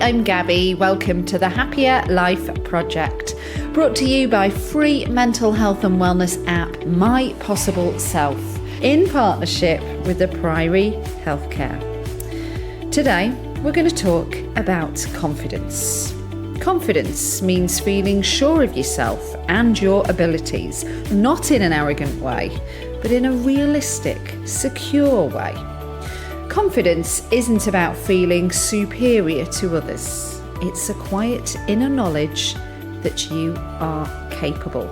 I'm Gabby. Welcome to the Happier Life Project, brought to you by free mental health and wellness app, My Possible Self, in partnership with the Priory Healthcare. Today, we're going to talk about confidence. Confidence means feeling sure of yourself and your abilities, not in an arrogant way, but in a realistic, secure way. Confidence isn't about feeling superior to others. It's a quiet inner knowledge that you are capable.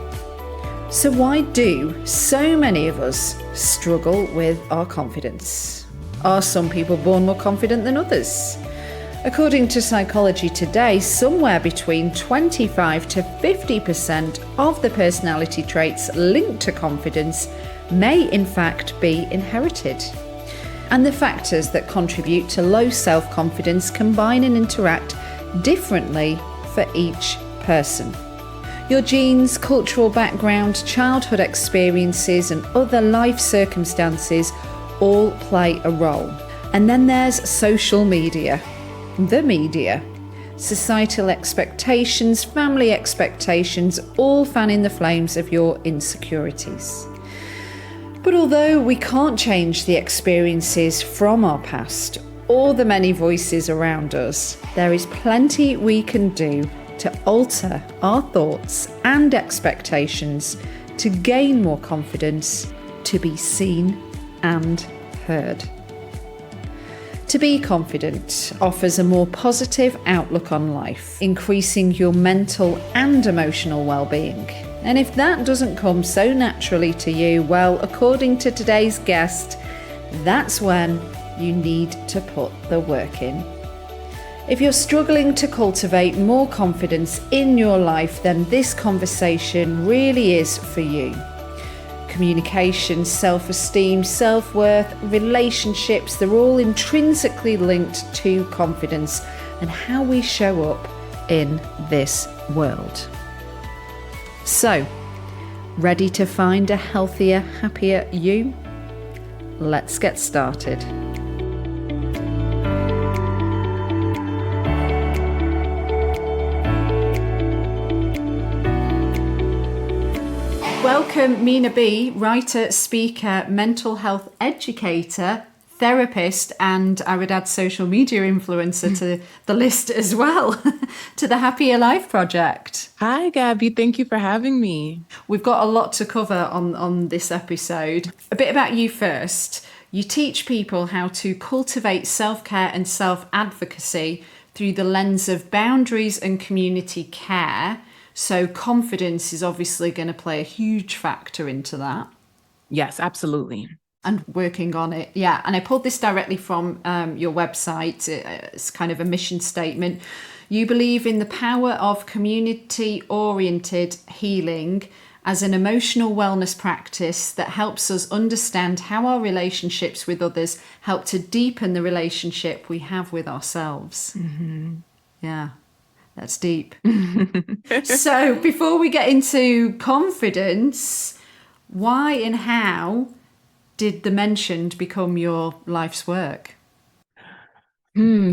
So why do so many of us struggle with our confidence? Are some people born more confident than others? According to Psychology Today, somewhere between 25 to 50% of the personality traits linked to confidence may in fact be inherited. And the factors that contribute to low self-confidence combine and interact differently for each person. Your genes, cultural background, childhood experiences, and other life circumstances all play a role. And then there's social media, the media, societal expectations, family expectations, all fanning the flames of your insecurities. But although we can't change the experiences from our past or the many voices around us, there is plenty we can do to alter our thoughts and expectations to gain more confidence, to be seen and heard. To be confident offers a more positive outlook on life, increasing your mental and emotional well-being. And if that doesn't come so naturally to you, well, according to today's guest, that's when you need to put the work in. If you're struggling to cultivate more confidence in your life, then this conversation really is for you. Communication, self-esteem, self-worth, relationships, they're all intrinsically linked to confidence and how we show up in this world. So, ready to find a healthier, happier you? Let's get started. Welcome Minaa B, writer, speaker, mental health educator, therapist, and I would add social media influencer to the list as well, to the Happier Life Project. Hi, Gabby. Thank you for having me. We've got a lot to cover on this episode. A bit about you first. You teach people how to cultivate self-care and self-advocacy through the lens of boundaries and community care. So confidence is obviously going to play a huge factor into that. Yes, absolutely. And working on it. Yeah. And I pulled this directly from your website. It's kind of a mission statement. You believe in the power of community-oriented healing as an emotional wellness practice that helps us understand how our relationships with others help to deepen the relationship we have with ourselves. Mm-hmm. Yeah. That's deep. So before we get into confidence, why and how did the mentioned become your life's work?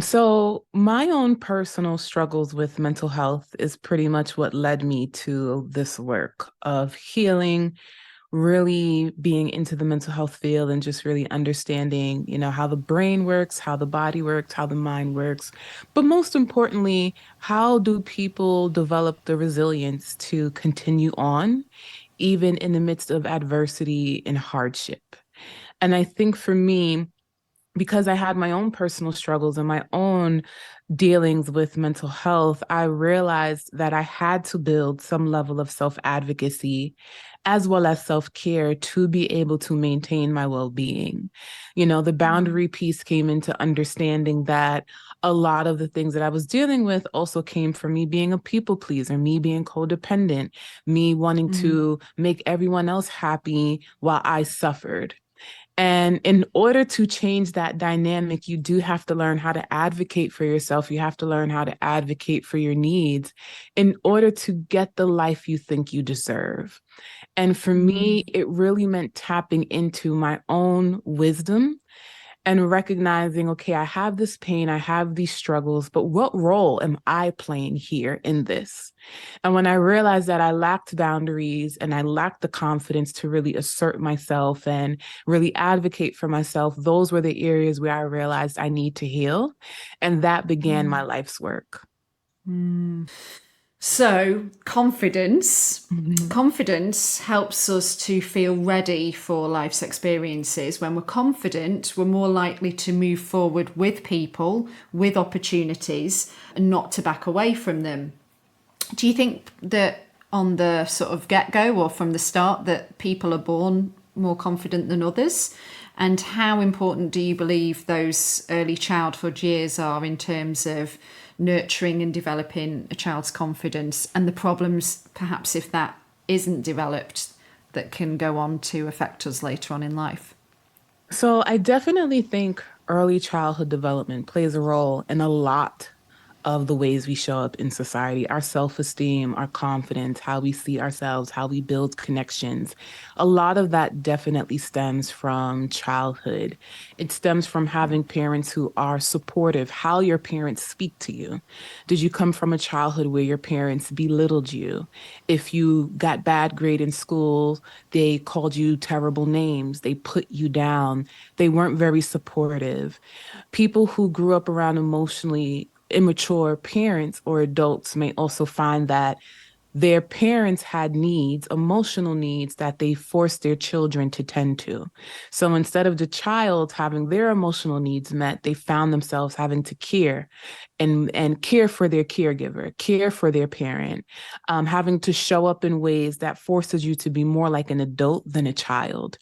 So my own personal struggles with mental health is pretty much what led me to this work of healing, really being into the mental health field and just really understanding, how the brain works, how the body works, how the mind works. But most importantly, how do people develop the resilience to continue on, even in the midst of adversity and hardship? And I think for me, because I had my own personal struggles and my own dealings with mental health, I realized that I had to build some level of self-advocacy as well as self-care to be able to maintain my well-being. The boundary piece came into understanding that a lot of the things that I was dealing with also came from me being a people pleaser, me being codependent, me wanting to make everyone else happy while I suffered. And in order to change that dynamic, you do have to learn how to advocate for yourself. You have to learn how to advocate for your needs in order to get the life you think you deserve. And for me, it really meant tapping into my own wisdom and recognizing, okay, I have this pain, I have these struggles, but what role am I playing here in this? And when I realized that I lacked boundaries and I lacked the confidence to really assert myself and really advocate for myself, those were the areas where I realized I need to heal. And that began my life's work. So, confidence. Mhm. Confidence helps us to feel ready for life's experiences. When we're confident, we're more likely to move forward with people, with opportunities, and not to back away from them. Do you think that on the sort of get-go or from the start that people are born more confident than others? And how important do you believe those early childhood years are in terms of nurturing and developing a child's confidence, and the problems, perhaps, if that isn't developed, that can go on to affect us later on in life? So I definitely think early childhood development plays a role in a lot of the ways we show up in society, our self-esteem, our confidence, how we see ourselves, how we build connections. A lot of that definitely stems from childhood. It stems from having parents who are supportive, how your parents speak to you. Did you come from a childhood where your parents belittled you? If you got bad grade in school, they called you terrible names, they put you down, they weren't very supportive. People who grew up around emotionally immature parents or adults may also find that their parents had needs, emotional needs that they forced their children to tend to. So instead of the child having their emotional needs met, they found themselves having to care and care for their caregiver, care for their parent, having to show up in ways that forces you to be more like an adult than a child.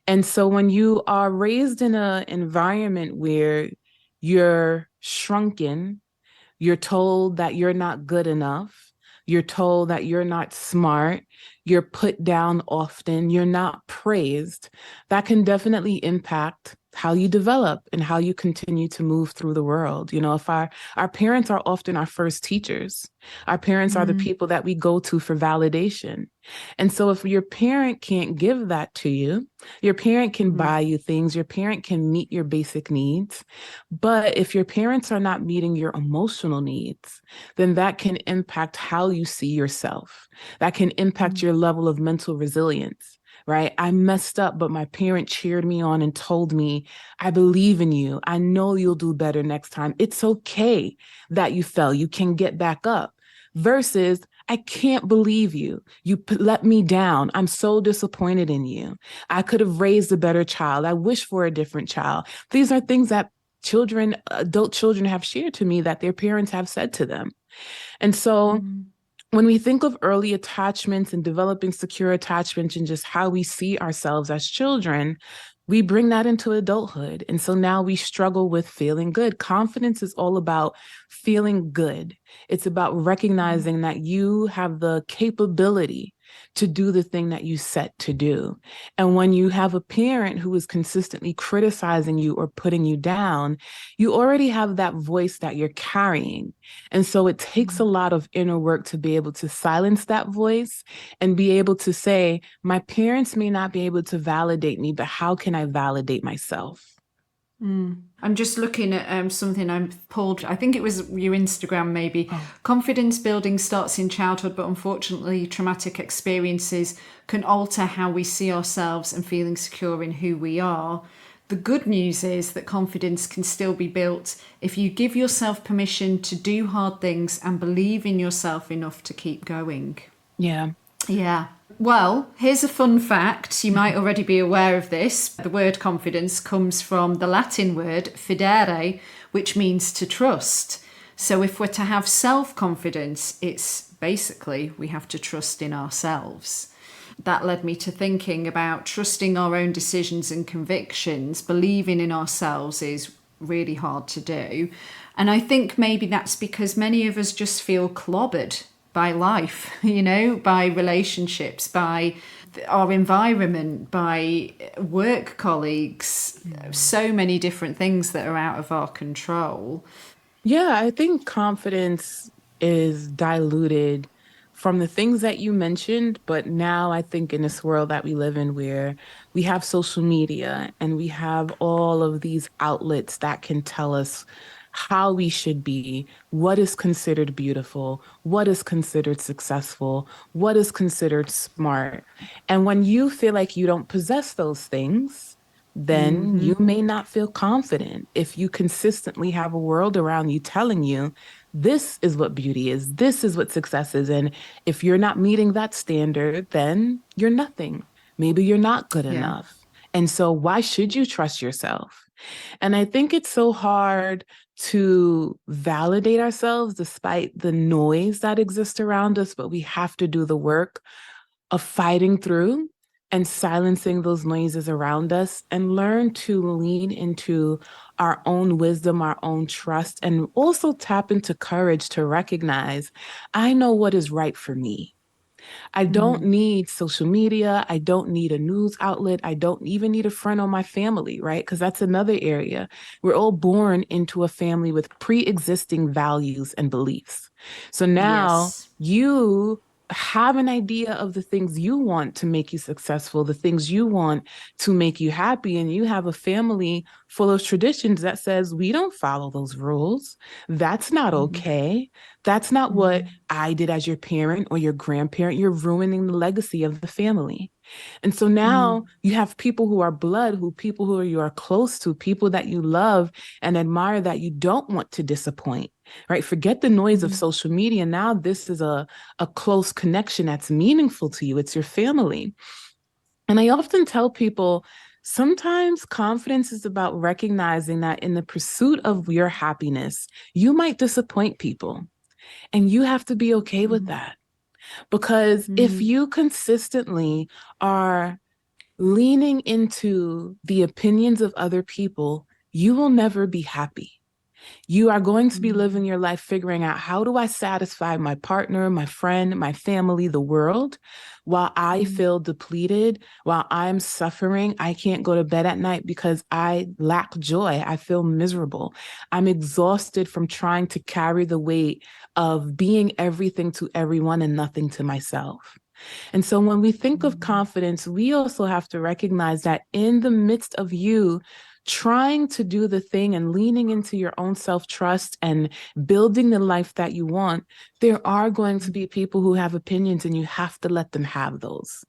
And so when you are raised in an environment where you're shrunken, you're told that you're not good enough. You're told that you're not smart. You're put down often. You're not praised. That can definitely impact how you develop and how you continue to move through the world. You know, if our parents are often our first teachers, our parents are the people that we go to for validation. And so if your parent can't give that to you, your parent can buy you things, your parent can meet your basic needs. But if your parents are not meeting your emotional needs, then that can impact how you see yourself. That can impact your level of mental resilience, right? I messed up, but my parent cheered me on and told me, I believe in you. I know you'll do better next time. It's okay that you fell. You can get back up. Versus, I can't believe you. You let me down. I'm so disappointed in you. I could have raised a better child. I wish for a different child. These are things that children, adult children have shared to me that their parents have said to them. And so when we think of early attachments and developing secure attachments and just how we see ourselves as children, we bring that into adulthood. And so now we struggle with feeling good. Confidence is all about feeling good. It's about recognizing that you have the capability to do the thing that you set to do. And when you have a parent who is consistently criticizing you or putting you down, you already have that voice that you're carrying. And so it takes a lot of inner work to be able to silence that voice and be able to say, my parents may not be able to validate me, but how can I validate myself? I'm just looking at something I pulled. I think it was your Instagram, maybe. Confidence building starts in childhood, but unfortunately, traumatic experiences can alter how we see ourselves and feeling secure in who we are. The good news is that confidence can still be built if you give yourself permission to do hard things and believe in yourself enough to keep going. Yeah. Yeah. Well, here's a fun fact. You might already be aware of this. The word confidence comes from the Latin word fidere, which means to trust. So if we're to have self-confidence, it's basically we have to trust in ourselves. That led me to thinking about trusting our own decisions and convictions. Believing in ourselves is really hard to do. And I think maybe that's because many of us just feel clobbered by life, by relationships, by our environment, by work colleagues, so many different things that are out of our control. Yeah, I think confidence is diluted from the things that you mentioned, but now I think in this world that we live in where we have social media and we have all of these outlets that can tell us how we should be, what is considered beautiful, what is considered successful, what is considered smart. And when you feel like you don't possess those things, then you may not feel confident if you consistently have a world around you telling you this is what beauty is, this is what success is. And if you're not meeting that standard, then you're nothing. Maybe you're not good Yeah. enough. And so, why should you trust yourself? And I think it's so hard to validate ourselves despite the noise that exists around us, but we have to do the work of fighting through and silencing those noises around us and learn to lean into our own wisdom, our own trust, and also tap into courage to recognize I know what is right for me. I don't need social media. I don't need a news outlet. I don't even need a friend or my family, right? Because that's another area. We're all born into a family with pre-existing values and beliefs. So now Yes. you have an idea of the things you want to make you successful, the things you want to make you happy, and you have a family full of traditions that says we don't follow those rules. That's not okay. That's not what I did as your parent or your grandparent. You're ruining the legacy of the family. And so now you have people who are blood, people who you are close to, people that you love and admire that you don't want to disappoint, right? Forget the noise of social media. Now this is a close connection that's meaningful to you. It's your family. And I often tell people, sometimes confidence is about recognizing that in the pursuit of your happiness, you might disappoint people. And you have to be okay with that. Because if you consistently are leaning into the opinions of other people, you will never be happy. You are going to be living your life figuring out, how do I satisfy my partner, my friend, my family, the world, while I feel depleted, while I'm suffering. I can't go to bed at night because I lack joy. I feel miserable. I'm exhausted from trying to carry the weight of being everything to everyone and nothing to myself. And so when we think of confidence, we also have to recognize that in the midst of you trying to do the thing and leaning into your own self-trust and building the life that you want, there are going to be people who have opinions, and you have to let them have those.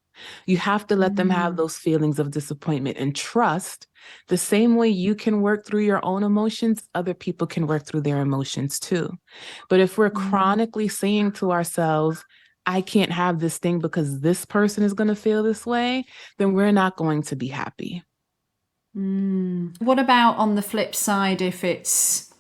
You have to let them have those feelings of disappointment and trust. The same way you can work through your own emotions, other people can work through their emotions too. But if we're chronically saying to ourselves, I can't have this thing because this person is going to feel this way, then we're not going to be happy. What about on the flip side, if it's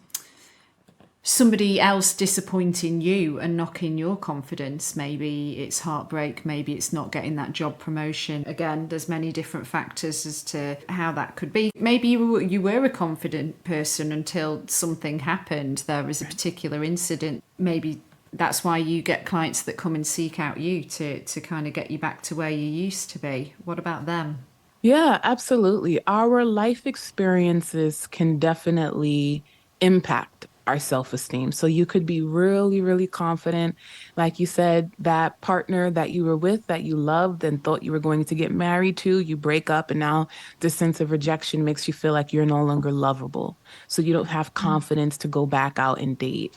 somebody else disappointing you and knocking your confidence? Maybe it's heartbreak, maybe it's not getting that job promotion. Again, there's many different factors as to how that could be. Maybe you were a confident person until something happened. There was a particular incident. Maybe that's why you get clients that come and seek out you to kind of get you back to where you used to be. What about them? Yeah, absolutely. Our life experiences can definitely impact our self-esteem. So you could be really, really confident. Like you said, that partner that you were with, that you loved and thought you were going to get married to, you break up, and now the sense of rejection makes you feel like you're no longer lovable. So you don't have confidence to go back out and date.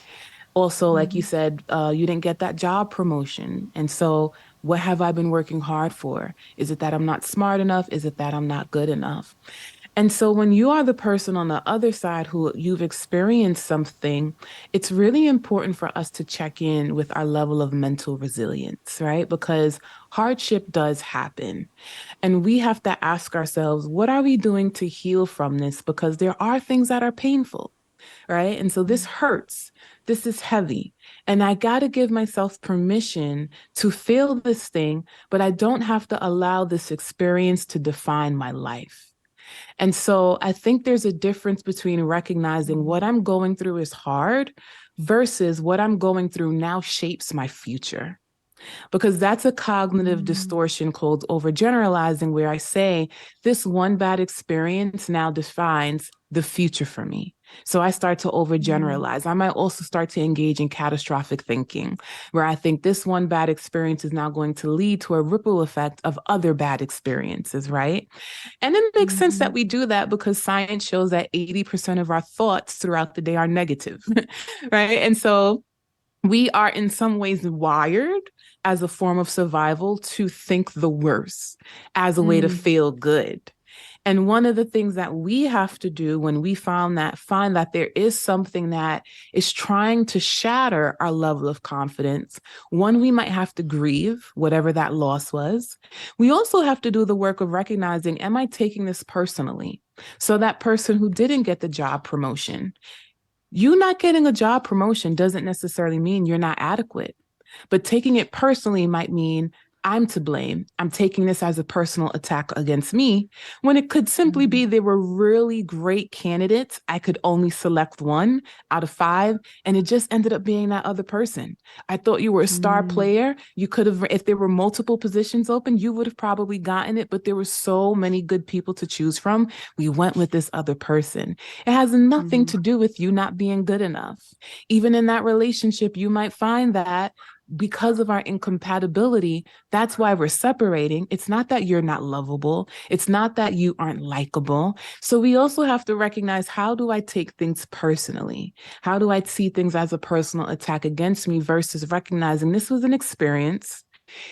Also, like you said, you didn't get that job promotion. And so, what have I been working hard for? Is it that I'm not smart enough? Is it that I'm not good enough? And so, when you are the person on the other side who you've experienced something, it's really important for us to check in with our level of mental resilience, right? Because hardship does happen. And we have to ask ourselves, what are we doing to heal from this? Because there are things that are painful, right? And so this hurts. This is heavy. And I got to give myself permission to feel this thing, but I don't have to allow this experience to define my life. And so I think there's a difference between recognizing what I'm going through is hard versus what I'm going through now shapes my future. Because that's a cognitive distortion called overgeneralizing, where I say this one bad experience now defines the future for me. So I start to overgeneralize. I might also start to engage in catastrophic thinking, where I think this one bad experience is now going to lead to a ripple effect of other bad experiences, right? And it makes sense that we do that because science shows that 80% of our thoughts throughout the day are negative, right? And so we are in some ways wired as a form of survival to think the worst as a way to feel good. And one of the things that we have to do when we find that there is something that is trying to shatter our level of confidence, one, we might have to grieve whatever that loss was. We also have to do the work of recognizing, am I taking this personally? So that person who didn't get the job promotion, you not getting a job promotion doesn't necessarily mean you're not adequate. But taking it personally might mean I'm to blame. I'm taking this as a personal attack against me, when it could simply be they were really great candidates. I could only select one out of five, and it just ended up being that other person. I thought you were a star player. You could have, if there were multiple positions open, you would have probably gotten it, but there were so many good people to choose from. We went with this other person. It has nothing to do with you not being good enough. Even in that relationship, you might find that because of our incompatibility, that's why we're separating. It's not that you're not lovable. It's not that you aren't likable. So we also have to recognize, how do I take things personally? How do I see things as a personal attack against me versus recognizing this was an experience.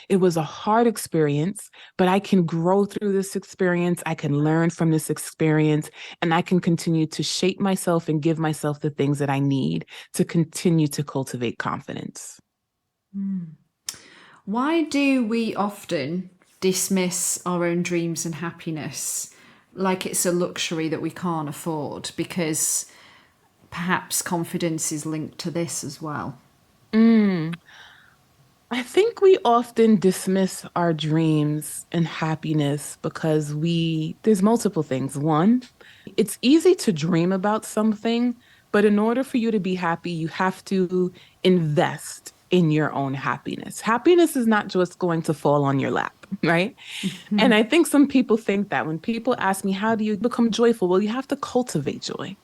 It was a hard experience, but I can grow through this experience. I can learn from this experience, and I can continue to shape myself and give myself the things that I need to continue to cultivate confidence. Why do we often dismiss our own dreams and happiness like it's a luxury that we can't afford? Because perhaps confidence is linked to this as well. I think we often dismiss our dreams and happiness because there's multiple things. One, it's easy to dream about something, but in order for you to be happy, you have to invest in your own happiness. Happiness is not just going to fall on your lap, right? And I think some people think that when people ask me, how do you become joyful? Well, you have to cultivate joy.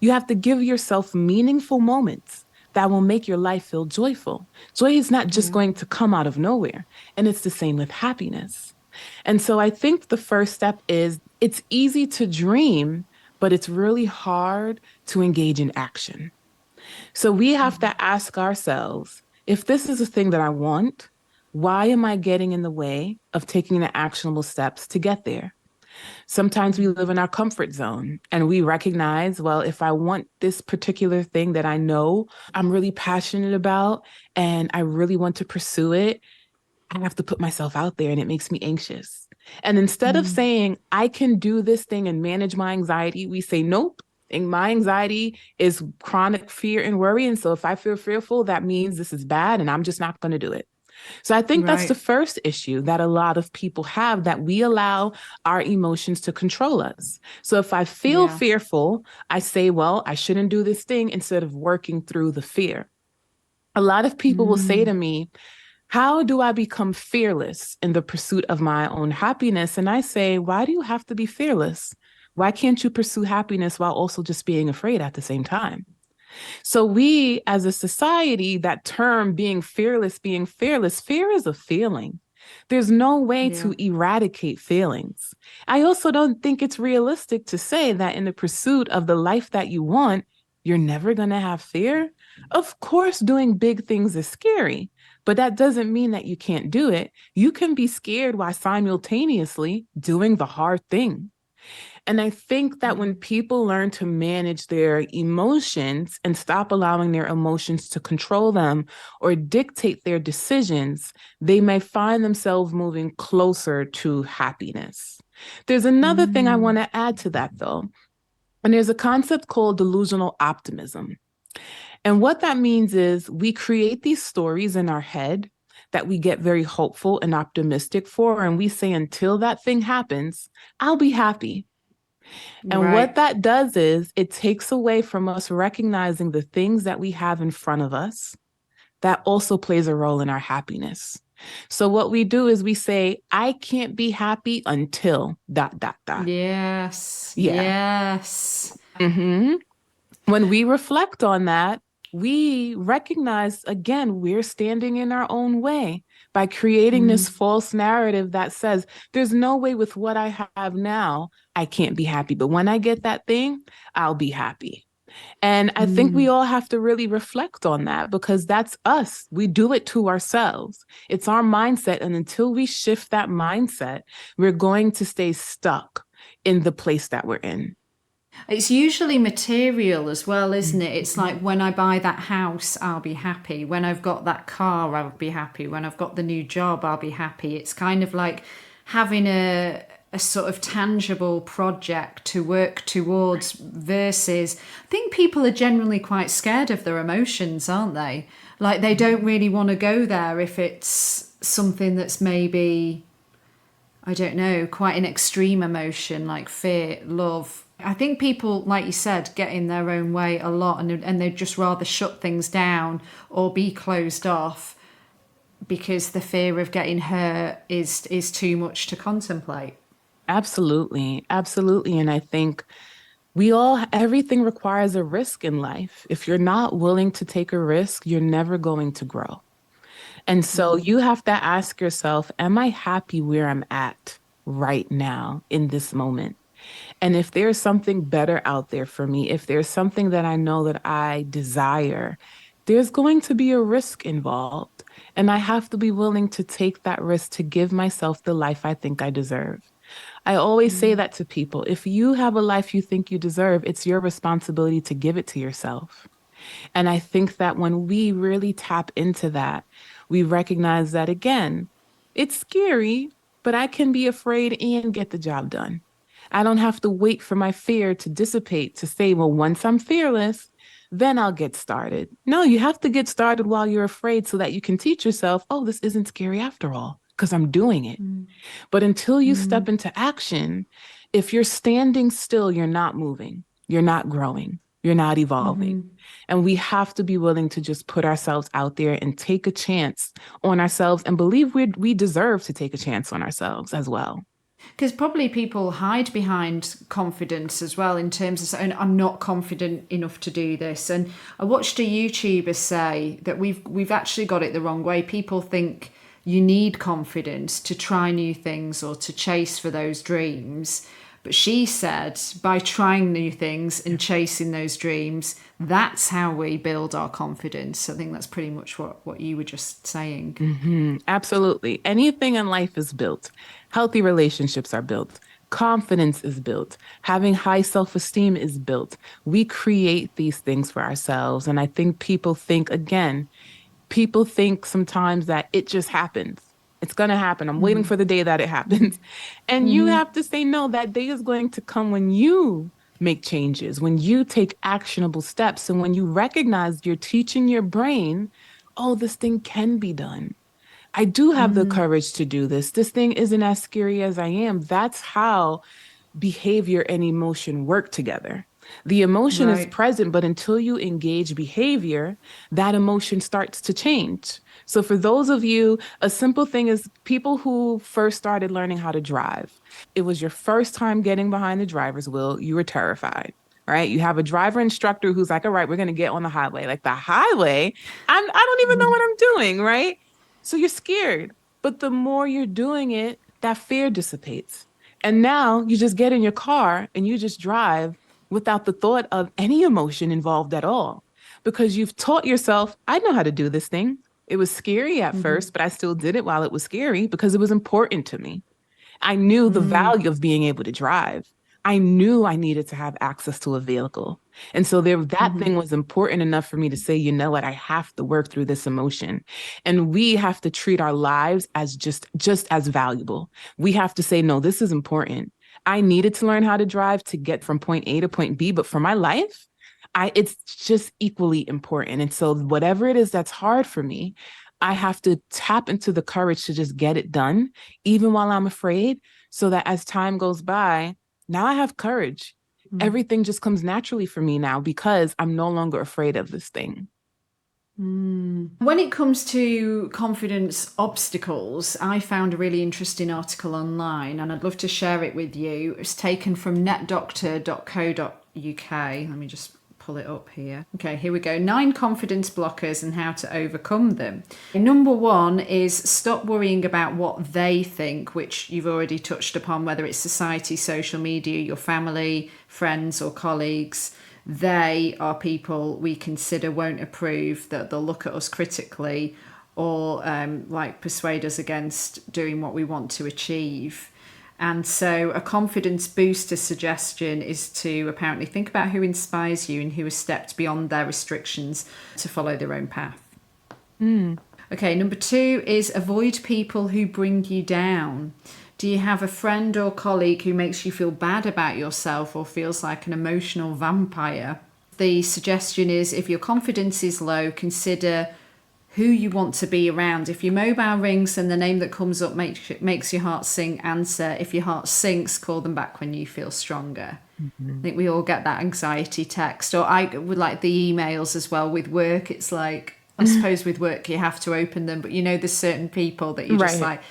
You have to give yourself meaningful moments that will make your life feel joyful. Joy is not just going to come out of nowhere. And it's the same with happiness. And so I think the first step is, it's easy to dream, but it's really hard to engage in action. So we have to ask ourselves, if this is a thing that I want, why am I getting in the way of taking the actionable steps to get there? Sometimes we live in our comfort zone and we recognize, well, if I want this particular thing that I know I'm really passionate about and I really want to pursue it, I have to put myself out there and it makes me anxious. And instead of saying, I can do this thing and manage my anxiety, we say, nope. And my anxiety is chronic fear and worry. And so if I feel fearful, that means this is bad and I'm just not going to do it. So I think that's the first issue that a lot of people have, that we allow our emotions to control us. So if I feel fearful, I say, well, I shouldn't do this thing, instead of working through the fear. A lot of people will say to me, how do I become fearless in the pursuit of my own happiness? And I say, why do you have to be fearless? Why can't you pursue happiness while also just being afraid at the same time? So we, as a society, that term being fearless, fear is a feeling. There's no way to eradicate feelings. I also don't think it's realistic to say that in the pursuit of the life that you want, you're never going to have fear. Of course, doing big things is scary, but that doesn't mean that you can't do it. You can be scared while simultaneously doing the hard thing. And I think that when people learn to manage their emotions and stop allowing their emotions to control them or dictate their decisions, they may find themselves moving closer to happiness. There's another thing I want to add to that, though. And there's a concept called delusional optimism. And what that means is we create these stories in our head that we get very hopeful and optimistic for. And we say, until that thing happens, I'll be happy. And what that does is it takes away from us recognizing the things that we have in front of us that also plays a role in our happiness. So what we do is we say, I can't be happy until ... Yes. Yeah. Yes. Mm-hmm. When we reflect on that, we recognize again, we're standing in our own way by creating this false narrative that says there's no way with what I have now, I can't be happy. But when I get that thing, I'll be happy. And I think we all have to really reflect on that because that's us. We do it to ourselves. It's our mindset. And until we shift that mindset, we're going to stay stuck in the place that we're in. It's usually material as well, isn't it? It's like when I buy that house, I'll be happy. When I've got that car, I'll be happy. When I've got the new job, I'll be happy. It's kind of like having a sort of tangible project to work towards versus I think people are generally quite scared of their emotions, aren't they? Like they don't really want to go there if it's something that's maybe, I don't know, quite an extreme emotion like fear, love. I think people, like you said, get in their own way a lot and they'd just rather shut things down or be closed off because the fear of getting hurt is too much to contemplate. Absolutely. Absolutely. And I think everything requires a risk in life. If you're not willing to take a risk, you're never going to grow. And so you have to ask yourself, am I happy where I'm at right now in this moment? And if there's something better out there for me, if there's something that I know that I desire, there's going to be a risk involved. And I have to be willing to take that risk to give myself the life I think I deserve. I always say that to people. If you have a life you think you deserve, it's your responsibility to give it to yourself. And I think that when we really tap into that, we recognize that again, it's scary, but I can be afraid and get the job done. I don't have to wait for my fear to dissipate to say, well, once I'm fearless, then I'll get started. No, you have to get started while you're afraid so that you can teach yourself, oh, this isn't scary after all, because I'm doing it. But until you step into action, if you're standing still, you're not moving, you're not growing, you're not evolving. And we have to be willing to just put ourselves out there and take a chance on ourselves and believe we deserve to take a chance on ourselves as well. Because probably people hide behind confidence as well in terms of saying, I'm not confident enough to do this. And I watched a YouTuber say that we've actually got it the wrong way. People think you need confidence to try new things or to chase for those dreams. But she said by trying new things and chasing those dreams, that's how we build our confidence. I think that's pretty much what you were just saying. Absolutely. Anything in life is built. Healthy relationships are built. Confidence is built. Having high self-esteem is built. We create these things for ourselves. And I think people think sometimes that it just happens. It's going to happen. I'm waiting for the day that it happens. And you have to say, no, that day is going to come when you make changes, when you take actionable steps, and when you recognize you're teaching your brain, oh, this thing can be done. I do have the courage to do this. This thing isn't as scary as I am. That's how behavior and emotion work together. The emotion is present, but until you engage behavior, that emotion starts to change. So for those of you, a simple thing is people who first started learning how to drive. It was your first time getting behind the driver's wheel. You were terrified, right? You have a driver instructor who's like, all right, we're going to get on the highway. Like the highway, I don't even know what I'm doing, right? So you're scared. But the more you're doing it, that fear dissipates. And now you just get in your car and you just drive without the thought of any emotion involved at all. Because you've taught yourself, I know how to do this thing. It was scary at first, but I still did it while it was scary because it was important to me. I knew the value of being able to drive. I knew I needed to have access to a vehicle. And so that thing was important enough for me to say, you know what, I have to work through this emotion. And we have to treat our lives as just as valuable. We have to say, no, this is important. I needed to learn how to drive to get from point A to point B, but for my life, it's just equally important. And so whatever it is that's hard for me, I have to tap into the courage to just get it done, even while I'm afraid, so that as time goes by, now I have courage. Everything just comes naturally for me now because I'm no longer afraid of this thing. When it comes to confidence obstacles, I found a really interesting article online and I'd love to share it with you. It's taken from netdoctor.co.uk. Let me just pull it up here. Okay, here we go. 9 confidence blockers and how to overcome them. Number 1 is stop worrying about what they think, which you've already touched upon, whether it's society, social media, your family, friends or colleagues. They are people we consider won't approve, that they'll look at us critically or like persuade us against doing what we want to achieve. And so a confidence booster suggestion is to apparently think about who inspires you and who has stepped beyond their restrictions to follow their own path. Okay, number 2 is avoid people who bring you down. Do you have a friend or colleague who makes you feel bad about yourself or feels like an emotional vampire? The suggestion is, if your confidence is low, consider who you want to be around. If your mobile rings and the name that comes up makes your heart sing, answer. If your heart sinks, call them back when you feel stronger. I think we all get that anxiety text. Or I would like the emails as well with work. It's like, I suppose with work you have to open them, but you know there's certain people that you're just like,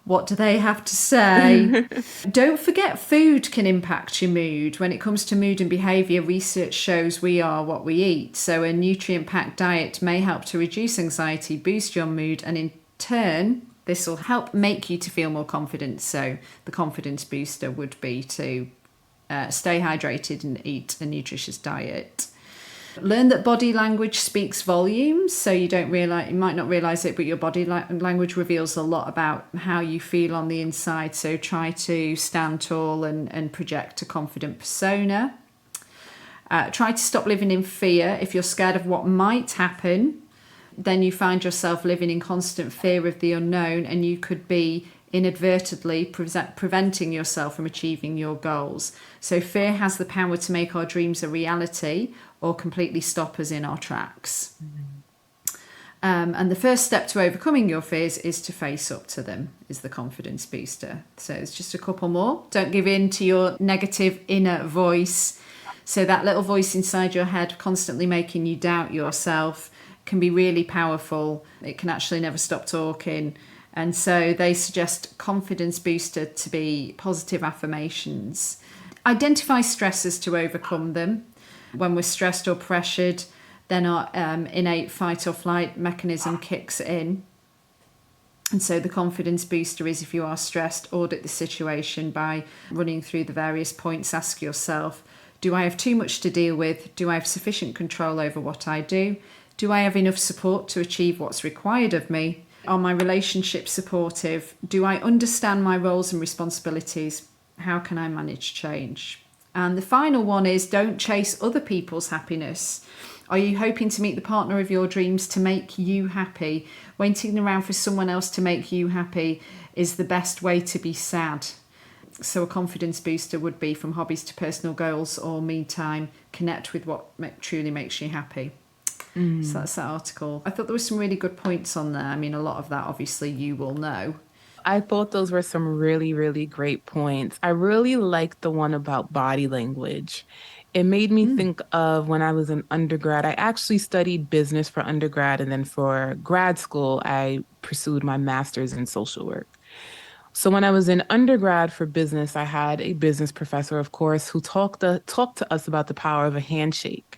what do they have to say? Don't forget, food can impact your mood. When it comes to mood and behaviour, research shows we are what we eat. So a nutrient-packed diet may help to reduce anxiety, boost your mood, and in turn, this will help make you to feel more confident. So the confidence booster would be to stay hydrated and eat a nutritious diet. Learn that body language speaks volumes, so you might not realize it, but your body language reveals a lot about how you feel on the inside. So try to stand tall and project a confident persona. Try to stop living in fear. If you're scared of what might happen, then you find yourself living in constant fear of the unknown, and you could be inadvertently preventing yourself from achieving your goals. So fear has the power to make our dreams a reality or completely stop us in our tracks. And the first step to overcoming your fears is to face up to them, is the confidence booster. So it's just a couple more. Don't give in to your negative inner voice. So that little voice inside your head constantly making you doubt yourself can be really powerful. It can actually never stop talking. And so they suggest confidence booster to be positive affirmations. Identify stressors to overcome them. When we're stressed or pressured, then our innate fight or flight mechanism kicks in. And so the confidence booster is, if you are stressed, audit the situation by running through the various points. Ask yourself, do I have too much to deal with? Do I have sufficient control over what I do? Do I have enough support to achieve what's required of me? Are my relationships supportive? Do I understand my roles and responsibilities? How can I manage change? And the final one is, don't chase other people's happiness. Are you hoping to meet the partner of your dreams to make you happy? Waiting around for someone else to make you happy is the best way to be sad. So a confidence booster would be, from hobbies to personal goals or me time, connect with what truly makes you happy. So that's that article. I thought there were some really good points on there. I mean, a lot of that obviously you will know. I thought those were some really, really great points. I really liked the one about body language. It made me think of when I was an undergrad. I actually studied business for undergrad, and then for grad school, I pursued my master's in social work. So when I was in undergrad for business, I had a business professor, of course, who talked to us about the power of a handshake.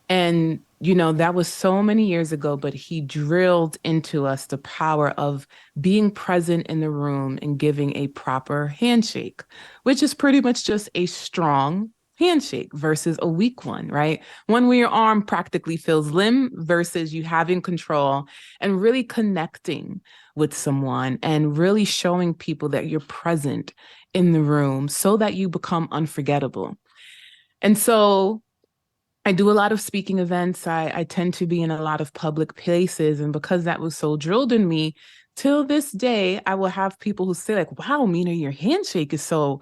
And, you know, that was so many years ago, but he drilled into us the power of being present in the room and giving a proper handshake, which is pretty much just a strong handshake versus a weak one, right? One where your arm practically feels limp versus you having control and really connecting with someone and really showing people that you're present in the room so that you become unforgettable. And so I do a lot of speaking events. I tend to be in a lot of public places. And because that was so drilled in me, till this day, I will have people who say like, wow, Mina, your handshake is so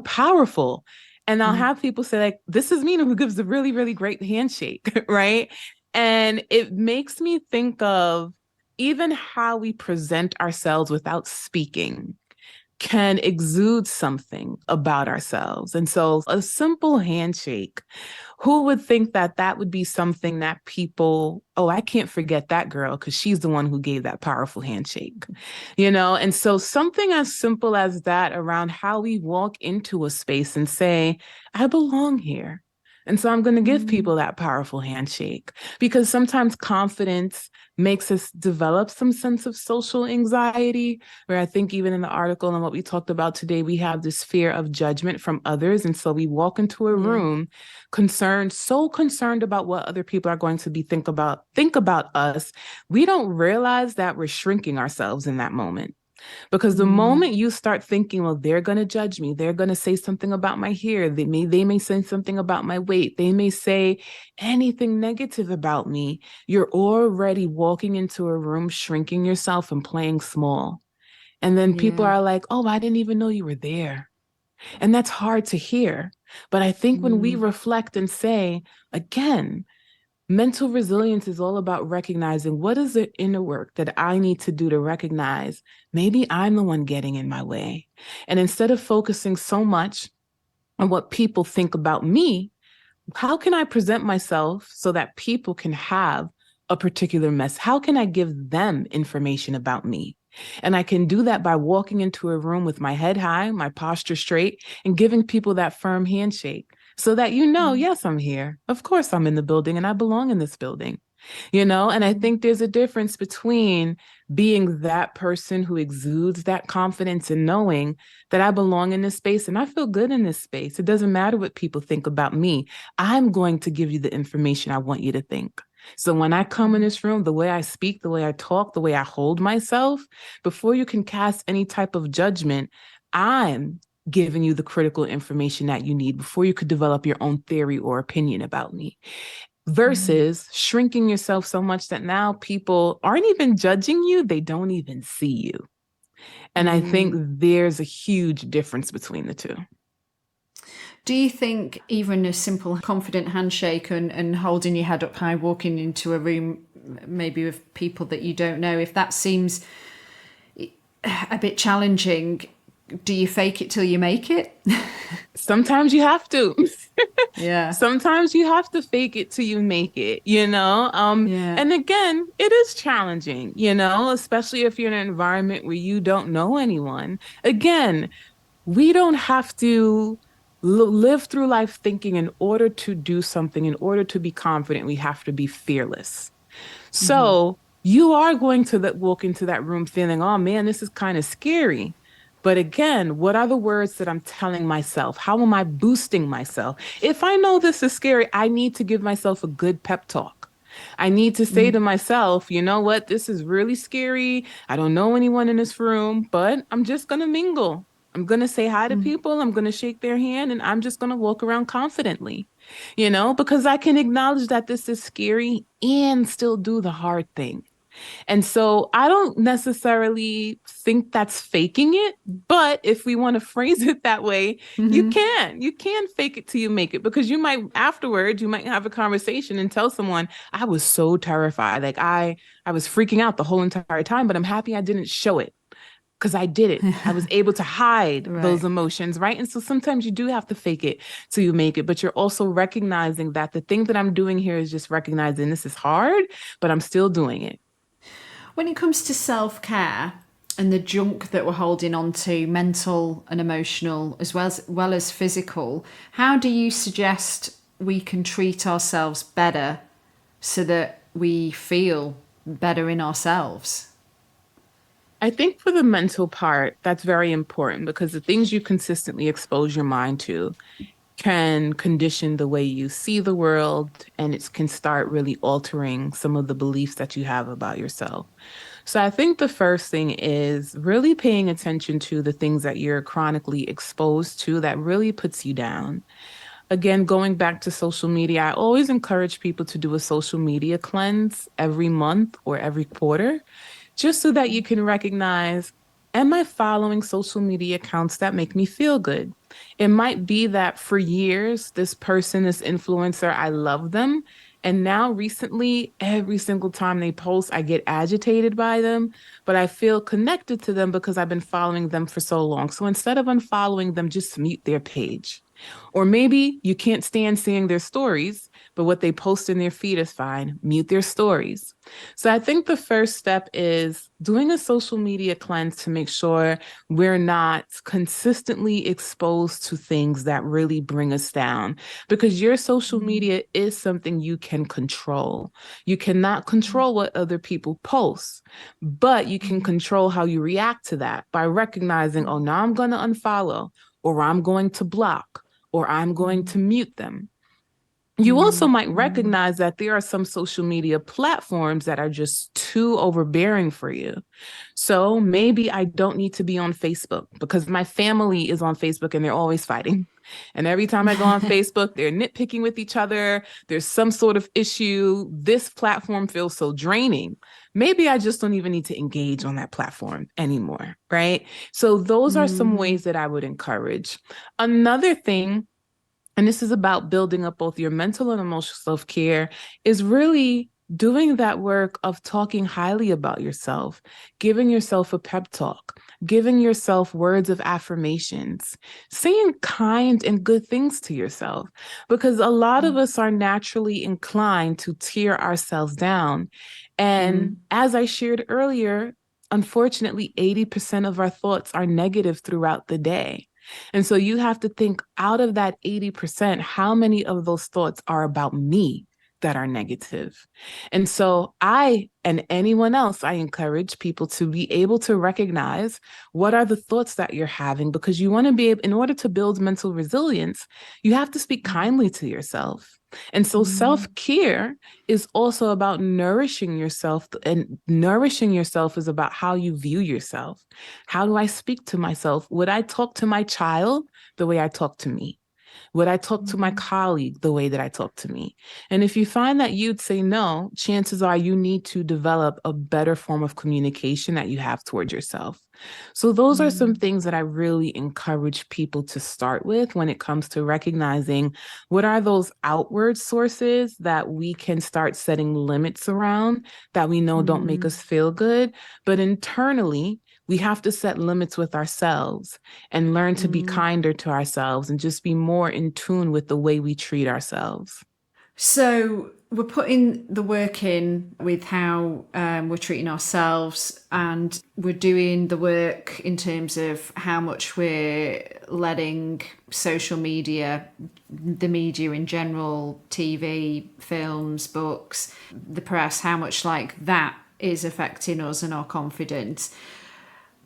powerful. And I'll have people say like, this is Mina who gives a really, really great handshake, right? And it makes me think of even how we present ourselves without speaking can exude something about ourselves. And so a simple handshake, who would think that that would be something that people, oh, I can't forget that girl because she's the one who gave that powerful handshake, you know? And so something as simple as that around how we walk into a space and say, I belong here. And so I'm going to give Mm. people that powerful handshake because sometimes confidence makes us develop some sense of social anxiety, where I think even in the article and what we talked about today, we have this fear of judgment from others. And so we walk into a Yeah. room concerned, so concerned about what other people are going to think about us. We don't realize that we're shrinking ourselves in that moment. Because the Mm. moment you start thinking, well, they're going to judge me, they're going to say something about my hair, they may say something about my weight, they may say anything negative about me, you're already walking into a room, shrinking yourself and playing small. And then people Yeah. are like, oh, I didn't even know you were there. And that's hard to hear. But I think when we Mm. reflect and say, again, mental resilience is all about recognizing what is the inner work that I need to do to recognize maybe I'm the one getting in my way. And instead of focusing so much on what people think about me, how can I present myself so that people can have a particular mess? How can I give them information about me? And I can do that by walking into a room with my head high, my posture straight, and giving people that firm handshake so that Mm. yes, I'm here. Of course, I'm in the building and I belong in this building. And I Mm. think there's a difference between being that person who exudes that confidence and knowing that I belong in this space and I feel good in this space. It doesn't matter what people think about me. I'm going to give you the information I want you to think. So when I come in Mm. this room, the way I speak, the way I talk, the way I hold myself, before you can cast any type of judgment, I'm giving you the critical information that you need before you could develop your own theory or opinion about me Mm. versus shrinking yourself so much that now people aren't even judging you, they don't even see you. And I think Mm. there's a huge difference between the two. Do you think even a simple confident handshake and holding your head up high, walking into a room maybe with people that you don't know, if that seems a bit challenging, do you fake it till you make it? Sometimes you have to. Yeah. Sometimes you have to fake it till you make it. Yeah. And again, it is challenging, especially if you're in an environment where you don't know anyone. Again, we don't have to live through life thinking in order to do something, in order to be confident, we have to be fearless. Mm-hmm. So you are going to walk into that room feeling, oh man, this is kind of scary. But again, what are the words that I'm telling myself? How am I boosting myself? If I know this is scary, I need to give myself a good pep talk. I need to say to myself, you know what? This is really scary. I don't know anyone in this room, but I'm just going to mingle. I'm going to say hi to Mm-hmm. people. I'm going to shake their hand and I'm just going to walk around confidently, because I can acknowledge that this is scary and still do the hard thing. And so I don't necessarily think that's faking it, but if we want to phrase it that way, you Mm-hmm. can. You can fake it till you make it because you might have a conversation and tell someone, I was so terrified. Like I was freaking out the whole entire time, but I'm happy I didn't show it because I did it. I was able to hide those Right. emotions, right? And so sometimes you do have to fake it till you make it, but you're also recognizing that the thing that I'm doing here is just recognizing this is hard, but I'm still doing it. When it comes to self care and the junk that we're holding on to, mental and emotional, as well as physical, how do you suggest we can treat ourselves better so that we feel better in ourselves? I think for the mental part, that's very important because the things you consistently expose your mind to can condition the way you see the world and it can start really altering some of the beliefs that you have about yourself. So I think the first thing is really paying attention to the things that you're chronically exposed to that really puts you down. Again, going back to social media, I always encourage people to do a social media cleanse every month or every quarter just so that you can recognize, am I following social media accounts that make me feel good? It might be that for years, this person, this influencer, I love them. And now recently, every single time they post, I get agitated by them, but I feel connected to them because I've been following them for so long. So instead of unfollowing them, just mute their page. Or maybe you can't stand seeing their stories, but what they post in their feed is fine. Mute their stories. So I think the first step is doing a social media cleanse to make sure we're not consistently exposed to things that really bring us down, because your social media is something you can control. You cannot control what other people post, but you can control how you react to that by recognizing, oh, now I'm going to unfollow, or I'm going to block, or I'm going to mute them. You also might recognize that there are some social media platforms that are just too overbearing for you. So maybe I don't need to be on Facebook because my family is on Facebook and they're always fighting. And every time I go on Facebook, they're nitpicking with each other. There's some sort of issue. This platform feels so draining. Maybe I just don't even need to engage on that platform anymore, right? So those are some ways that I would encourage. Another thing, and this is about building up both your mental and emotional self-care, is really doing that work of talking highly about yourself, giving yourself a pep talk, giving yourself words of affirmations, saying kind and good things to yourself, because a lot of us are naturally inclined to tear ourselves down. And as I shared earlier, unfortunately, 80% of our thoughts are negative throughout the day. And so you have to think, out of that 80%, how many of those thoughts are about me that are negative? And so I and anyone else, I encourage people to be able to recognize what are the thoughts that you're having, because you want to be able, in order to build mental resilience, you have to speak kindly to yourself. And so self-care is also about nourishing yourself, and nourishing yourself is about how you view yourself. How do I speak to myself? Would I talk to my child the way I talk to me? Would I talk to my colleague the way that I talk to me? And if you find that you'd say no, chances are you need to develop a better form of communication that you have towards yourself. So those are some things that I really encourage people to start with when it comes to recognizing what are those outward sources that we can start setting limits around that we know don't make us feel good, but internally, we have to set limits with ourselves and learn to be kinder to ourselves and just be more in tune with the way we treat ourselves. So we're putting the work in with how we're treating ourselves, and we're doing the work in terms of how much we're letting social media, the media in general, TV, films, books, the press, how much like that is affecting us and our confidence.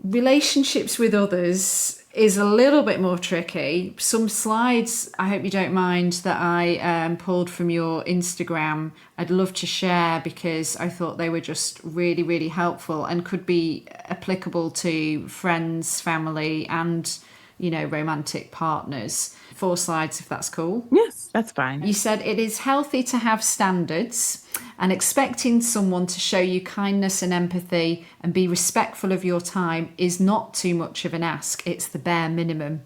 Relationships with others is a little bit more tricky. Some slides, I hope you don't mind, that I pulled from your Instagram, I'd love to share because I thought they were just really, really helpful and could be applicable to friends, family, and, you know, romantic partners. 4 slides, if that's cool. Yes, that's fine. You said it is healthy to have standards, and expecting someone to show you kindness and empathy and be respectful of your time is not too much of an ask. It's the bare minimum.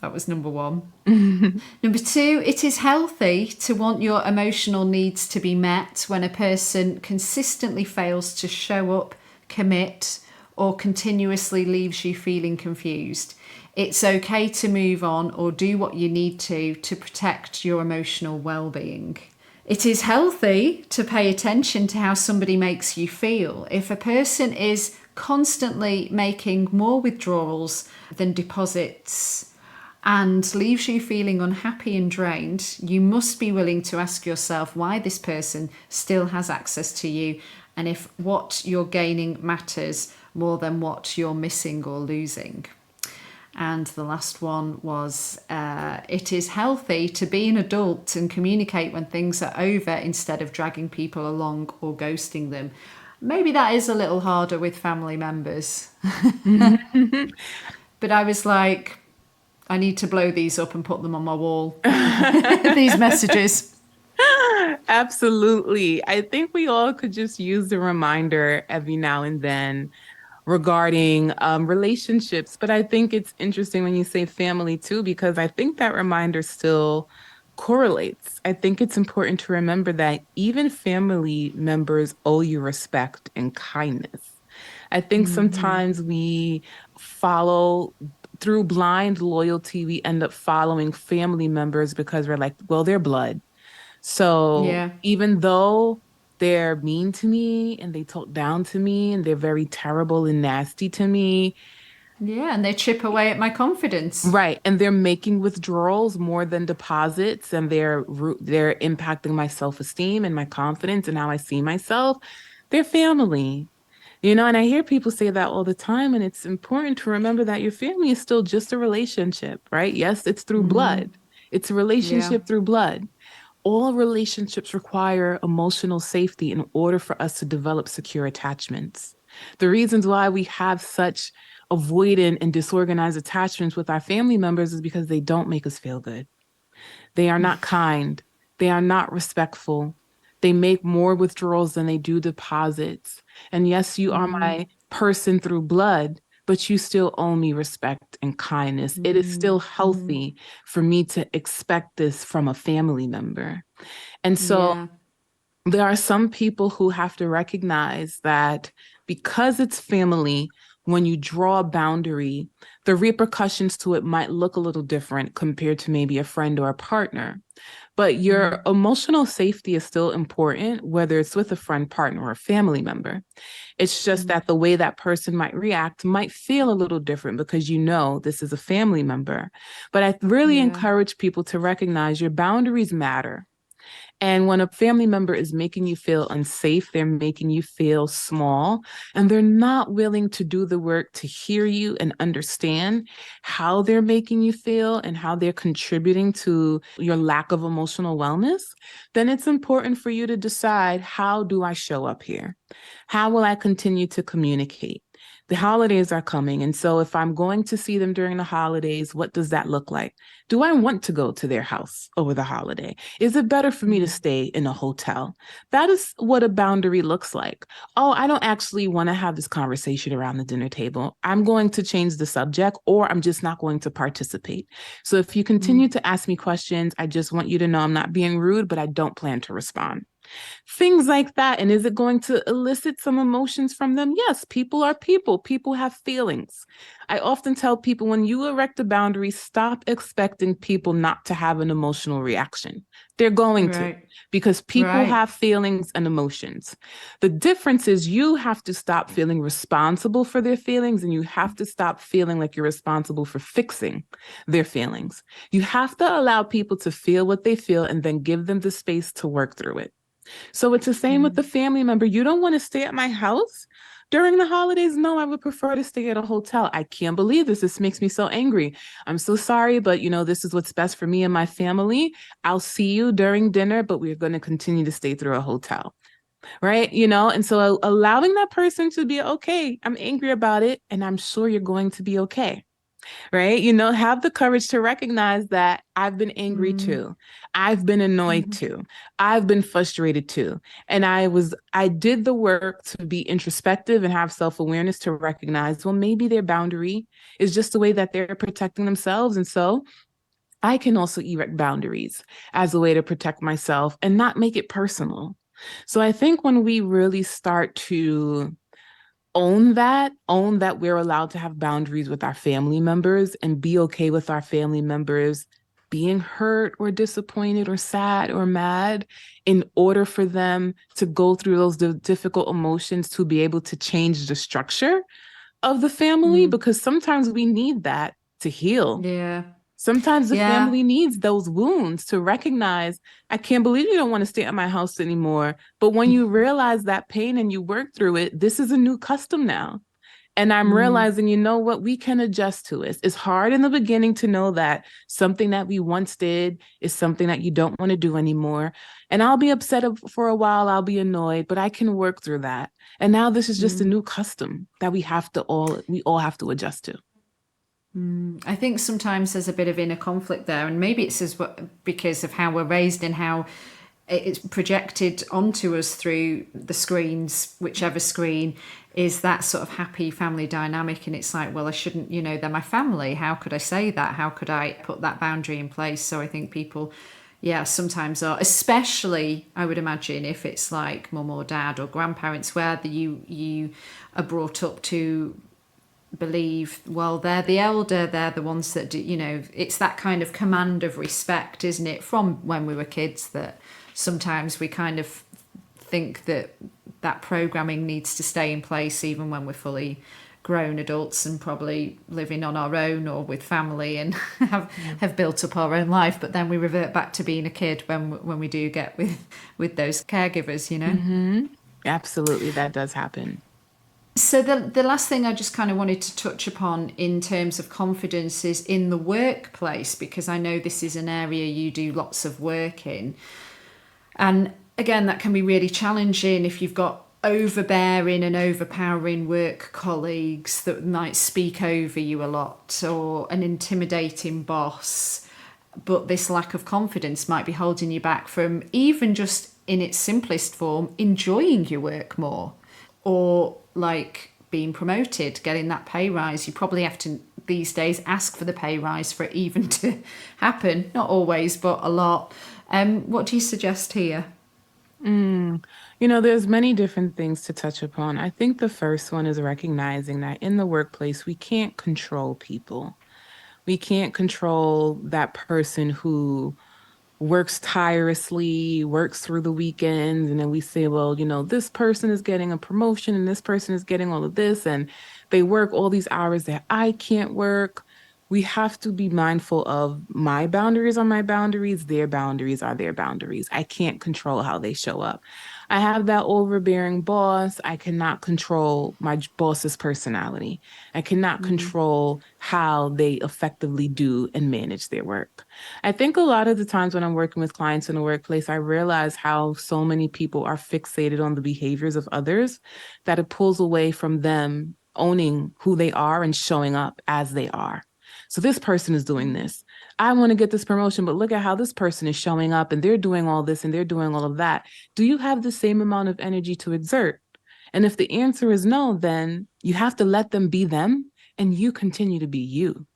That was number 1. Number 2, it is healthy to want your emotional needs to be met when a person consistently fails to show up, commit, or continuously leaves you feeling confused. It's okay to move on or do what you need to protect your emotional well-being. It is healthy to pay attention to how somebody makes you feel. If a person is constantly making more withdrawals than deposits and leaves you feeling unhappy and drained, you must be willing to ask yourself why this person still has access to you, and if what you're gaining matters more than what you're missing or losing. And the last one was, it is healthy to be an adult and communicate when things are over instead of dragging people along or ghosting them. Maybe that is a little harder with family members. But I was like, I need to blow these up and put them on my wall. These messages. Absolutely. I think we all could just use the reminder every now and then regarding relationships. But I think it's interesting when you say family too, because I think that reminder still correlates. I think it's important to remember that even family members owe you respect and kindness. I think sometimes we follow through blind loyalty, we end up following family members because we're like, well, they're blood. So Yeah. even though they're mean to me and they talk down to me and they're very terrible and nasty to me, Yeah. And they chip away at my confidence. right, and they're making withdrawals more than deposits, and they're impacting my self-esteem and my confidence and how I see myself. They're family. And I hear people say that all the time, and it's important to remember that your family is still just a relationship, right? Yes, it's through blood. It's a Yeah. relationship through blood. All relationships require emotional safety in order for us to develop secure attachments. The reasons why we have such avoidant and disorganized attachments with our family members is because they don't make us feel good. They are not kind. They are not respectful. They make more withdrawals than they do deposits. And yes, you are my person through blood, but you still owe me respect and kindness. It is still healthy for me to expect this from a family member. And so Yeah. there are some people who have to recognize that because it's family, when you draw a boundary, the repercussions to it might look a little different compared to maybe a friend or a partner. But your emotional safety is still important, whether it's with a friend, partner, or a family member. It's just that the way that person might react might feel a little different because this is a family member. But I really Yeah. encourage people to recognize your boundaries matter. And when a family member is making you feel unsafe, they're making you feel small, and they're not willing to do the work to hear you and understand how they're making you feel and how they're contributing to your lack of emotional wellness, then it's important for you to decide, how do I show up here? How will I continue to communicate? The holidays are coming. And so if I'm going to see them during the holidays, what does that look like? Do I want to go to their house over the holiday? Is it better for me to stay in a hotel? That is what a boundary looks like. Oh, I don't actually want to have this conversation around the dinner table. I'm going to change the subject, or I'm just not going to participate. So if you continue to ask me questions, I just want you to know I'm not being rude, but I don't plan to respond. Things like that. And is it going to elicit some emotions from them? Yes, people are people. People have feelings. I often tell people, when you erect a boundary, stop expecting people not to have an emotional reaction. They're going to, Right. because people Right. have feelings and emotions. The difference is you have to stop feeling responsible for their feelings, and you have to stop feeling like you're responsible for fixing their feelings. You have to allow people to feel what they feel and then give them the space to work through it. So it's the same with the family member. You don't want to stay at my house during the holidays? No, I would prefer to stay at a hotel. I can't believe this. This makes me so angry. I'm so sorry, but this is what's best for me and my family. I'll see you during dinner, but we're going to continue to stay through a hotel. Right. And so allowing that person to be okay, I'm angry about it, and I'm sure you're going to be okay. Right? Have the courage to recognize that I've been angry too. I've been annoyed too. I've been frustrated too. And I did the work to be introspective and have self-awareness to recognize, well, maybe their boundary is just the way that they're protecting themselves. And so I can also erect boundaries as a way to protect myself and not make it personal. So I think when we really start to own that we're allowed to have boundaries with our family members and be okay with our family members being hurt or disappointed or sad or mad, in order for them to go through those difficult emotions, to be able to change the structure of the family, because sometimes we need that to heal. Yeah. Sometimes the Yeah. family needs those wounds to recognize, I can't believe you don't want to stay at my house anymore. But when you realize that pain and you work through it, this is a new custom now. And I'm realizing, what, we can adjust to it. It's hard in the beginning to know that something that we once did is something that you don't want to do anymore. And I'll be upset for a while. I'll be annoyed, but I can work through that. And now this is just a new custom that we all have to adjust to. I think sometimes there's a bit of inner conflict there, and maybe it's because of how we're raised and how it's projected onto us through the screens, whichever screen is that sort of happy family dynamic. And it's like, well, I shouldn't, they're my family. How could I say that? How could I put that boundary in place? So I think people, yeah, sometimes are, especially I would imagine if it's like mum or dad or grandparents, where you are brought up to believe, well, they're the elder, they're the ones that do, it's that kind of command of respect, isn't it, from when we were kids, that sometimes we kind of think that that programming needs to stay in place even when we're fully grown adults and probably living on our own or with family and have built up our own life, but then we revert back to being a kid when we do get with those caregivers, you know. Mm-hmm. Absolutely, that does happen. So the last thing I just kind of wanted to touch upon in terms of confidence is in the workplace, because I know this is an area you do lots of work in. And again, that can be really challenging if you've got overbearing and overpowering work colleagues that might speak over you a lot, or an intimidating boss. But this lack of confidence might be holding you back from, even just in its simplest form, enjoying your work more, or like being promoted, getting that pay rise. You probably have to these days ask for the pay rise for it even to happen. Not always, but a lot. What do you suggest here? There's many different things to touch upon. I think the first one is recognizing that in the workplace, we can't control people. We can't control that person who works tirelessly, works through the weekends, and then we say, well, this person is getting a promotion and this person is getting all of this, and they work all these hours that I can't work. We have to be mindful of my boundaries are my boundaries, their boundaries are their boundaries. I can't control how they show up. I have that overbearing boss. I cannot control my boss's personality. I cannot control how they effectively do and manage their work. I think a lot of the times when I'm working with clients in the workplace, I realize how so many people are fixated on the behaviors of others that it pulls away from them owning who they are and showing up as they are. So this person is doing this. I want to get this promotion, but look at how this person is showing up and they're doing all this and they're doing all of that. Do you have the same amount of energy to exert? And if the answer is no, then you have to let them be them and you continue to be you.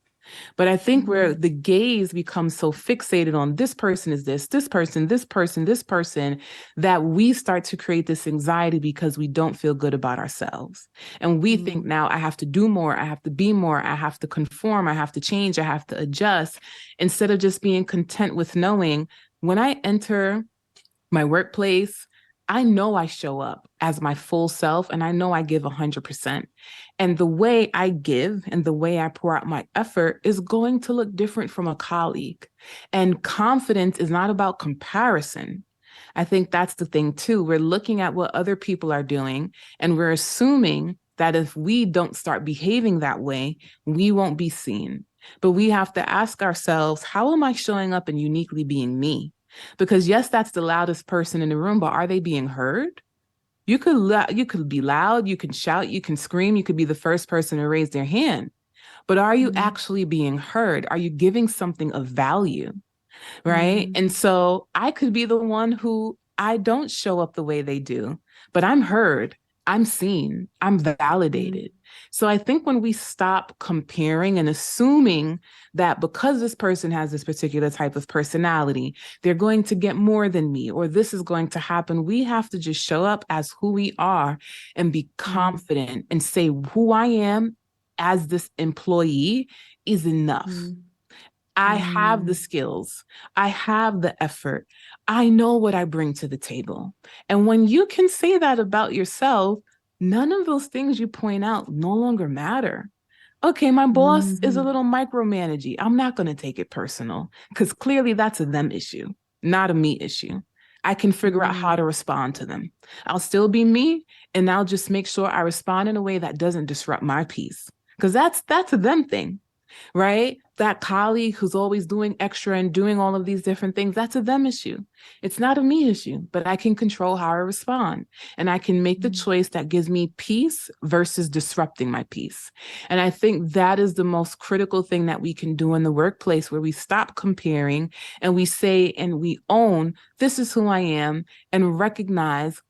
But I think where the gaze becomes so fixated on this person is this person, this person, this person, that we start to create this anxiety because we don't feel good about ourselves. And we think now I have to do more, I have to be more, I have to conform, I have to change, I have to adjust, instead of just being content with knowing when I enter my workplace, I know I show up as my full self and I know I give 100%. And the way I give and the way I pour out my effort is going to look different from a colleague. And confidence is not about comparison. I think that's the thing too. We're looking at what other people are doing and we're assuming that if we don't start behaving that way, we won't be seen. But we have to ask ourselves, how am I showing up and uniquely being me? Because yes, that's the loudest person in the room, but are they being heard? You could be loud, you can shout, you can scream, you could be the first person to raise their hand. But are you actually being heard? Are you giving something of value? Right? And so I could be the one who I don't show up the way they do, but I'm heard, I'm seen, I'm validated. So I think when we stop comparing and assuming that because this person has this particular type of personality, they're going to get more than me, or this is going to happen, we have to just show up as who we are and be confident and say who I am as this employee is enough. I have the skills. I have the effort. I know what I bring to the table. And when you can say that about yourself, none of those things you point out no longer matter. Okay, my boss is a little micromanaging. I'm not going to take it personal because clearly that's a them issue, not a me issue. I can figure out how to respond to them. I'll still be me, and I'll just make sure I respond in a way that doesn't disrupt my peace, because that's a them thing. Right? That colleague who's always doing extra and doing all of these different things, that's a them issue. It's not a me issue, but I can control how I respond. And I can make the choice that gives me peace versus disrupting my peace. And I think that is the most critical thing that we can do in the workplace, where we stop comparing and we say and we own, this is who I am, and recognize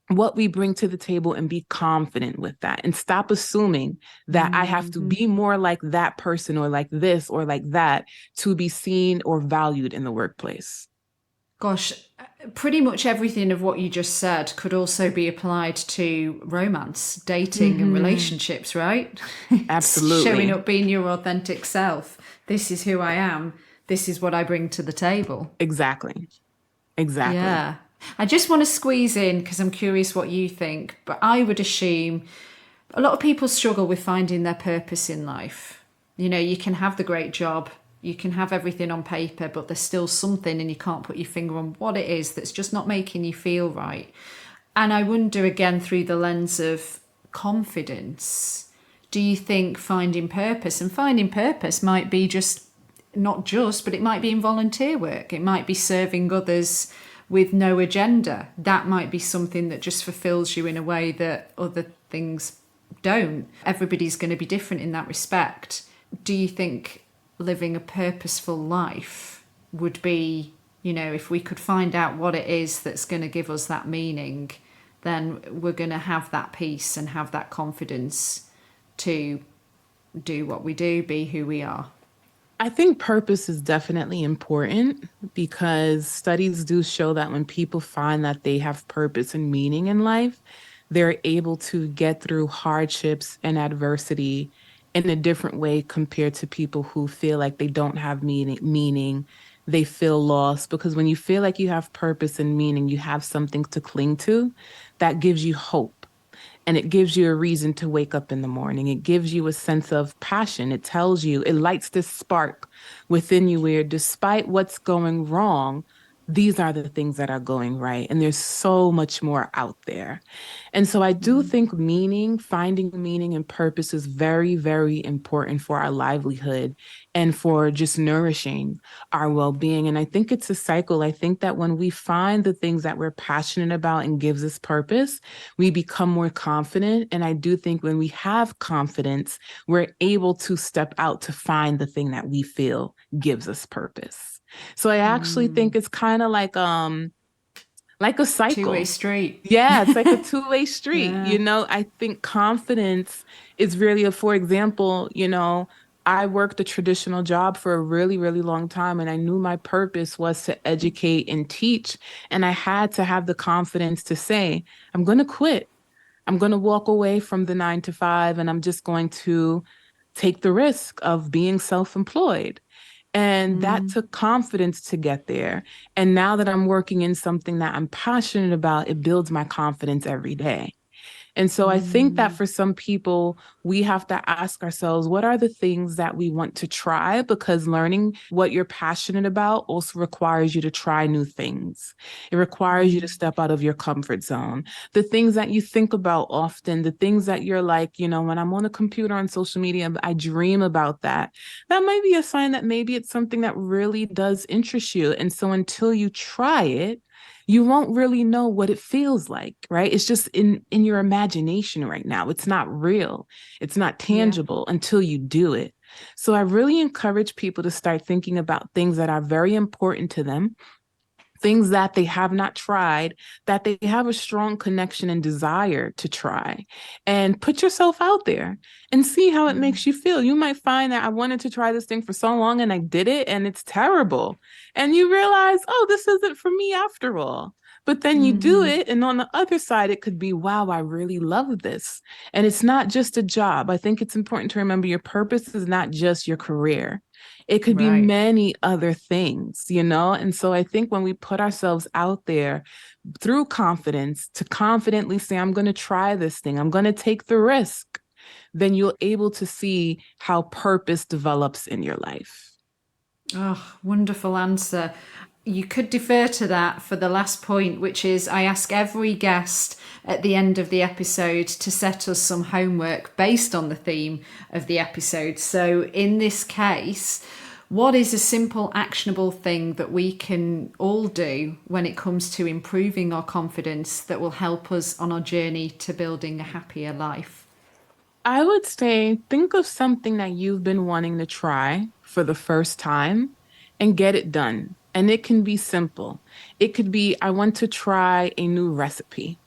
what we bring to the table and be confident with that, and stop assuming that I have to be more like that person or like this or like that to be seen or valued in the workplace. Gosh, pretty much everything of what you just said could also be applied to romance, dating and relationships, right? Absolutely. Showing up, being your authentic self. This is who I am. This is what I bring to the table. Exactly. Exactly. Yeah. I just want to squeeze in because I'm curious what you think, but I would assume a lot of people struggle with finding their purpose in life. You know, you can have the great job, you can have everything on paper, but there's still something and you can't put your finger on what it is that's just not making you feel right. And I wonder again through the lens of confidence, do you think finding purpose might be just not just, but it might be in volunteer work, it might be serving others with no agenda. That might be something that just fulfills you in a way that other things don't. Everybody's going to be different in that respect. Do you think living a purposeful life would be, you know, if we could find out what it is that's going to give us that meaning, then we're going to have that peace and have that confidence to do what we do, be who we are? I think purpose is definitely important because studies do show that when people find that they have purpose and meaning in life, they're able to get through hardships and adversity in a different way compared to people who feel like they don't have meaning, they feel lost. Because when you feel like you have purpose and meaning, you have something to cling to that gives you hope. And it gives you a reason to wake up in the morning. It gives you a sense of passion. It tells you, it lights this spark within you where despite what's going wrong, these are the things that are going right. And there's so much more out there. And so I do think finding meaning and purpose is very, very important for our livelihood and for just nourishing our well being. And I think it's a cycle. I think that when we find the things that we're passionate about and gives us purpose, we become more confident. And I do think when we have confidence, we're able to step out to find the thing that we feel gives us purpose. So I actually think it's kind of like a Two-way cycle. street. Yeah, it's like a two-way street. Yeah. I think confidence is really for example, I worked a traditional job for a really, really long time, and I knew my purpose was to educate and teach. And I had to have the confidence to say, I'm going to quit. I'm going to walk away from the 9 to 5, and I'm just going to take the risk of being self-employed. And that took confidence to get there. And now that I'm working in something that I'm passionate about, it builds my confidence every day. And so I think that for some people, we have to ask ourselves, what are the things that we want to try? Because learning what you're passionate about also requires you to try new things. It requires you to step out of your comfort zone. The things that you think about often, the things that you're like, when I'm on a computer on social media, I dream about that. That might be a sign that maybe it's something that really does interest you. And so until you try it, you won't really know what it feels like, right? It's just in your imagination right now. It's not real. It's not Yeah. tangible until you do it. So I really encourage people to start thinking about things that are very important to them, things that they have not tried, that they have a strong connection and desire to try, and put yourself out there and see how it makes you feel. You might find that I wanted to try this thing for so long and I did it and it's terrible. And you realize, oh, this isn't for me after all. But then you do it, and on the other side, it could be, wow, I really love this. And it's not just a job. I think it's important to remember your purpose is not just your career. It could be Right. many other things. And so I think when we put ourselves out there through confidence to confidently say, I'm going to try this thing, I'm going to take the risk, then you're able to see how purpose develops in your life. Oh, wonderful answer. You could defer to that for the last point, which is I ask every guest at the end of the episode to set us some homework based on the theme of the episode. So, in this case, what is a simple, actionable thing that we can all do when it comes to improving our confidence that will help us on our journey to building a happier life? I would say think of something that you've been wanting to try for the first time and get it done. And it can be simple. It could be, I want to try a new recipe.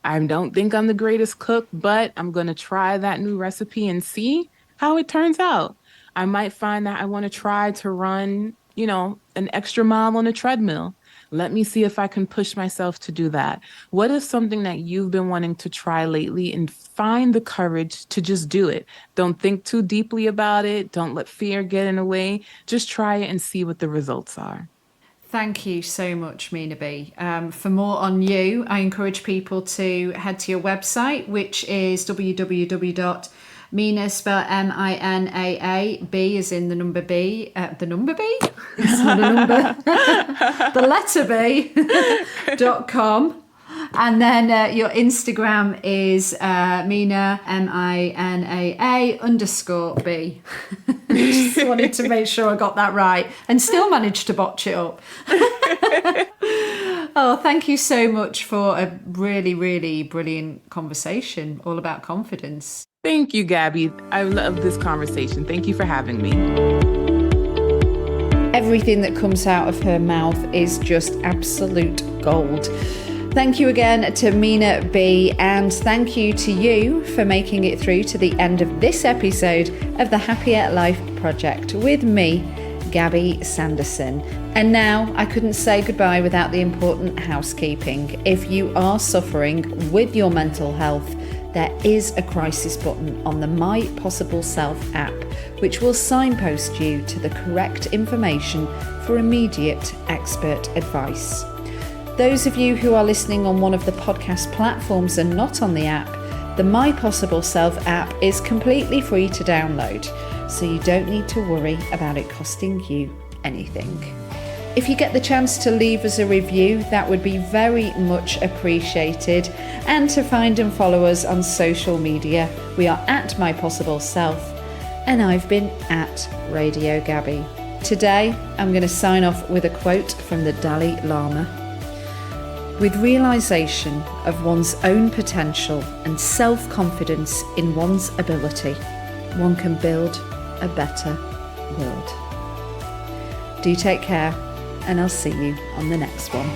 I don't think I'm the greatest cook, but I'm going to try that new recipe and see how it turns out. I might find that I want to try to run, an extra mile on a treadmill. Let me see if I can push myself to do that. What is something that you've been wanting to try lately and find the courage to just do it? Don't think too deeply about it. Don't let fear get in the way. Just try it and see what the results are. Thank you so much, Minaa B. For more on you, I encourage people to head to your website, which is www.Minaa, spelled Minaa, B as in the number B. The number B? It's not a number. The letter B.com. And then your Instagram is Minaa, Minaa_B. Just wanted to make sure I got that right and still managed to botch it up. Oh, thank you so much for a really, really brilliant conversation all about confidence. Thank you, Gabby. I love this conversation. Thank you for having me. Everything that comes out of her mouth is just absolute gold. Thank you again to Minaa B, and thank you to you for making it through to the end of this episode of the Happier Life Project with me, Gabby Sanderson. And now I couldn't say goodbye without the important housekeeping. If you are suffering with your mental health, there is a crisis button on the My Possible Self app, which will signpost you to the correct information for immediate expert advice. Those of you who are listening on one of the podcast platforms and not on the app, the My Possible Self app is completely free to download, so you don't need to worry about it costing you anything. If you get the chance to leave us a review, that would be very much appreciated. And to find and follow us on social media, we are at My Possible Self, and I've been at Radio Gabby. Today, I'm going to sign off with a quote from the Dalai Lama. With realization of one's own potential and self-confidence in one's ability, one can build a better world. Do take care, and I'll see you on the next one.